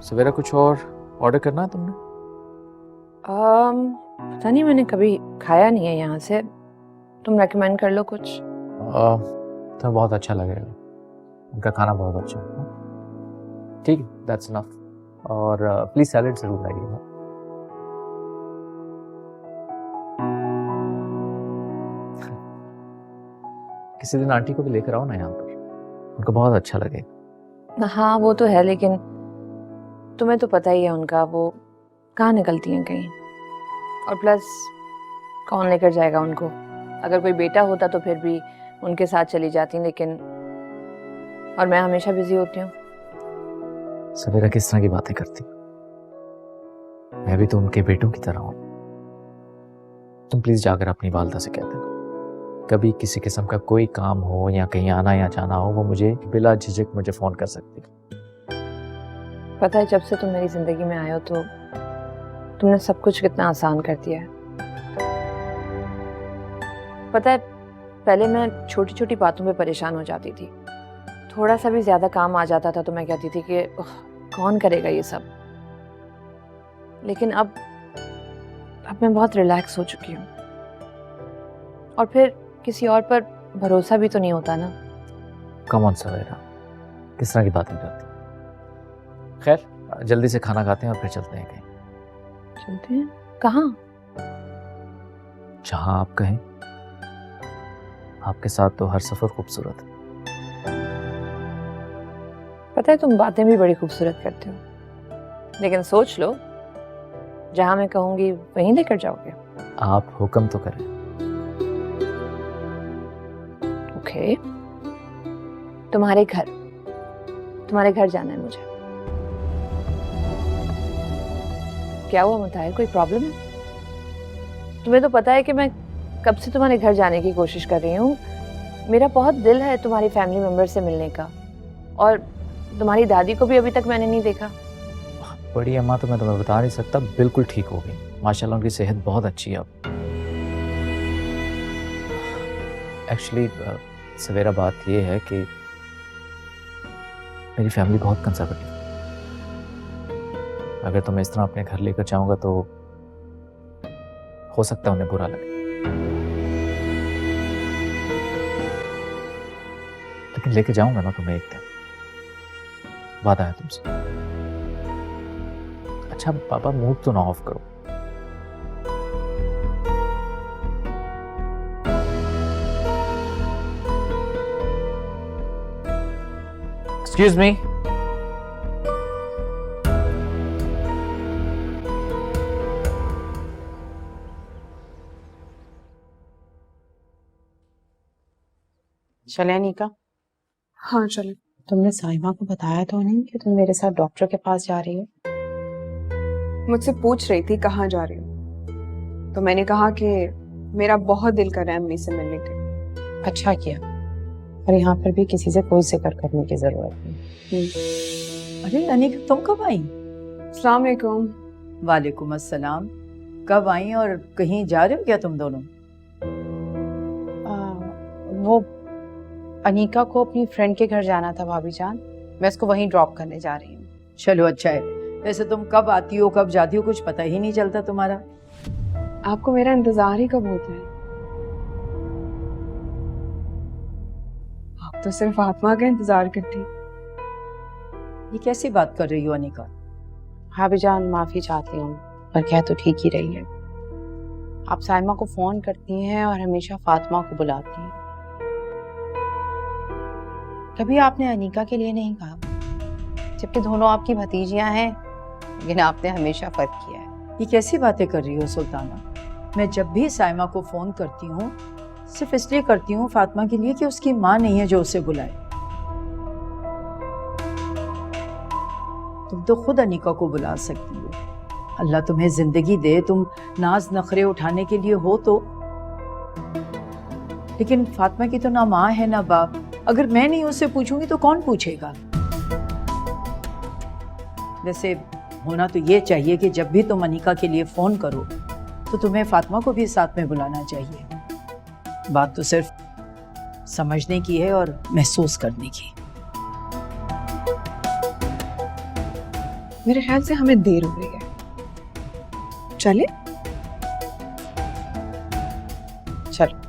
सवेरा कुछ और ऑर्डर करना है तुमने? पता नहीं, मैंने कभी खाया नहीं है यहाँ से। तुम रेकमेंड कर लो कुछ। तुम्हें बहुत अच्छा लगेगा, उनका खाना बहुत अच्छा है। ठीक है, दैट्स इनफ। और प्लीज सैलेड जरूर लाइएगा। किसी दिन आंटी को भी लेकर आओ ना यहाँ पर, उनको बहुत अच्छा लगेगा। हाँ वो तो है, लेकिन तुम्हें तो पता ही है उनका, वो कहाँ निकलती हैं कहीं। और प्लस कौन लेकर जाएगा उनको? अगर कोई बेटा होता तो फिर भी उनके साथ चली जाती, लेकिन और मैं हमेशा बिजी होती हूँ। सवेरा किस तरह की बातें करती? मैं भी तो उनके बेटों की तरह हूँ। तुम प्लीज जाकर अपनी वालदा से कह देना, कभी किसी किस्म का कोई काम हो या कहीं आना या जाना हो, वो मुझे बिला झिझक मुझे फोन कर सकती। पता है, जब से तुम मेरी जिंदगी में आए हो तो तुमने सब कुछ कितना आसान कर दिया है। पता है, पहले मैं छोटी छोटी बातों पे परेशान हो जाती थी। थोड़ा सा भी ज्यादा काम आ जाता था तो मैं कहती थी कि कौन करेगा ये सब। लेकिन अब मैं बहुत रिलैक्स हो चुकी हूँ। और फिर किसी और पर भरोसा भी तो नहीं होता ना। कम ऑन सवेरा, किस तरह की बातें करती? खैर, जल्दी से खाना खाते हैं और फिर चलते हैं कहीं। चलते हैं? कहाँ? जहां आप कहें। आपके साथ तो हर सफर खूबसूरत है। पता है, तुम बातें भी बड़ी खूबसूरत करते हो, लेकिन सोच लो, जहां मैं कहूंगी वहीं लेकर जाओगे। आप हुक्म तो करें। ओके, तुम्हारे घर जाना है मुझे। क्या हुआ मुताहिर, कोई प्रॉब्लम है? तुम्हें तो पता है कि मैं कब से तुम्हारे घर जाने की कोशिश कर रही हूँ। मेरा बहुत दिल है तुम्हारी फैमिली मेंबर से मिलने का, और तुम्हारी दादी को भी अभी तक मैंने नहीं देखा। बड़ी अम्मा तो मैं तुम्हें बता नहीं सकता, बिल्कुल ठीक हो गई माशाल्लाह, उनकी सेहत बहुत अच्छी है अब। एक्चुअली सवेरा बात ये है कि मेरी फैमिली बहुत कंजर्वेटिव है। अगर तो मैं इस तरह अपने घर लेकर जाऊंगा तो हो सकता है उन्हें बुरा लगे, लेकिन लेके जाऊंगा ना तुम्हें एक दिन, वादा है तुमसे। अच्छा पापा, मूड तो ना ऑफ करो। Excuse me. चले अनीका? हाँ चले। तुमने साइमा को बताया तो नहीं कि तुम मेरे साथ डॉक्टर के पास जा रही हो? मुझसे पूछ रही थी कहाँ जा रही हूँ, तो मैंने कहा कि मेरा बहुत दिल कर रहा है अम्मी से मिलने के। अच्छा किया, और यहाँ पर भी किसी से कोई जिक्र करने की जरूरत नहीं। अरे अनीका, तुम कब आई? अस्सलाम वालेकुम। वालेकुम अस्सलाम। कब आई और कहीं जा रहे हो क्या तुम दोनों? वो अनीका को अपनी फ्रेंड के घर जाना था भाभी जान, मैं उसको वहीं ड्रॉप करने जा रही हूँ। चलो अच्छा है, वैसे तुम कब आती हो कब जाती हो कुछ पता ही नहीं चलता तुम्हारा। आपको मेरा इंतजार ही कब होता है? आप तो सिर्फ फातिमा का इंतजार करती। ये कैसी बात कर रही हो अनीका? भाभी जान माफी चाहती हूँ, पर कह तो ठीक ही रही है। आप साइमा को फोन करती हैं और हमेशा फातिमा को बुलाती हैं। कभी आपने अनीका के लिए नहीं कहा, जबकि दोनों आपकी भतीजियां हैं, लेकिन आपने हमेशा फर्क किया है। ये कैसी बातें कर रही हो सुल्ताना? मैं जब भी साइमा को फोन करती हूँ सिर्फ इसलिए करती हूँ फातिमा के लिए कि उसकी माँ नहीं है जो उसे बुलाए। तुम तो खुद अनीका को बुला सकती हो। अल्लाह तुम्हें जिंदगी दे, तुम नाज नखरे उठाने के लिए हो तो। लेकिन फातिमा की तो ना माँ है ना बाप, अगर मैं नहीं उससे पूछूंगी तो कौन पूछेगा? वैसे होना तो ये चाहिए कि जब भी तुम अनीका के लिए फोन करो तो तुम्हें फातिमा को भी साथ में बुलाना चाहिए। बात तो सिर्फ समझने की है और महसूस करने की। मेरे ख्याल से हमें देर हो रही है, चले? चलो।